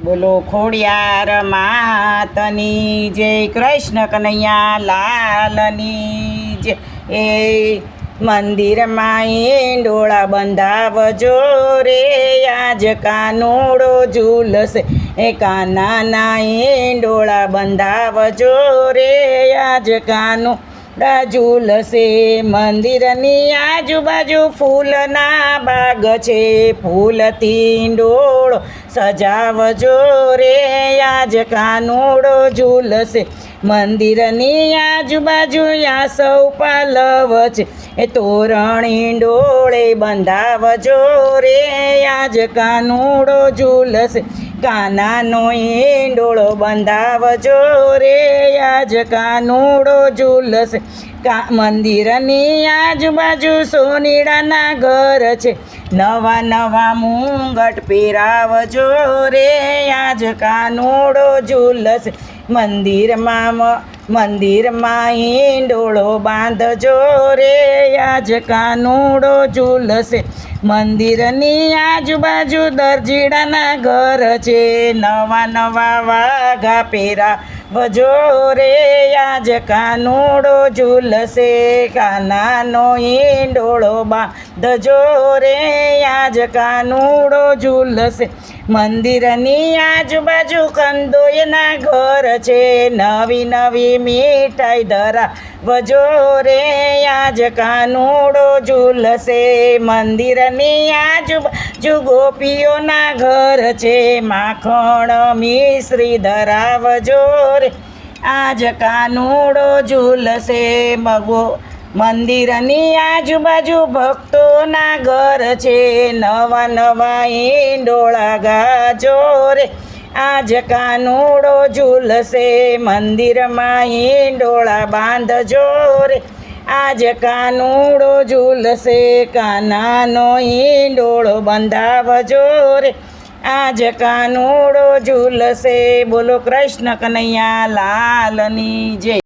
બોલો ખોડિયાર માતની જય, કૃષ્ણ કનૈયા લાલની જય. એ મંદિરમાં ઈંડોળા બંધાવજો રે, આજ કાનુડો ઝૂલશે. એ કાનાના ઈંડોળા બંધાવજો રે, આજ કાનુડા ઝૂલશે. મંદિરની આજુબાજુ ફૂલના બાગ છે, ફૂલથી ઈંડોળો સજાવજો રે, આજ કાનુડો ઝૂલશે. મંદિરની આજુબાજુ આ સૌ પાલવ છે, એ તોરણ ઈંડોળે બંધાવજો રે, આજ કાનુડો ઝૂલશે. કાનાનો ઈંડોળો બંધાવજો રે, આજ કાનુડો ઝૂલશે. મંદિરની આજુબાજુ સોનીડાના ઘર છે, નવા નવા મુંગટ પહેરાવજો રે, આજ કાનુડો ઝૂલશે. મંદિરમાં ઈંડોળો બાંધજો રે, આજ કાનુડો ઝૂલશે. મંદિરની આજુબાજુ દરજીડાના ઘર છે, નવા નવા વાઘા પહેરાવજો રે, આજ કાનુડો ઝૂલશે. કાનાનો ઈંડોળો બાંધજો રે, આજ કાનુડો ઝૂલશે. મંદિરની આજુબાજુ કંદોયના ઘર છે, નવી નવી મીઠાઈ ધરાવજો રે, આજ કાનુડો ઝૂલશે. મંદિરની આજુબાજુ ગોપીઓના ઘર છે, માખણ મિશ્રી ધરાવજો રે, આજ કાનુડો ઝૂલશે. મંદિરની આજુબાજુ ભક્તોના ઘર છે, નવા નવા ઈંડોળા ગાજો રે, આજ કાનુડો ઝૂલશે. મંદિરમાં ઈંડોળા બાંધજો રે, આજ કાનુડો ઝૂલશે. કાનાનો ઈંડોળો બંધાવજો રે, આજ કાનુડો ઝૂલશે. બોલો કૃષ્ણ કનૈયા લાલની જય.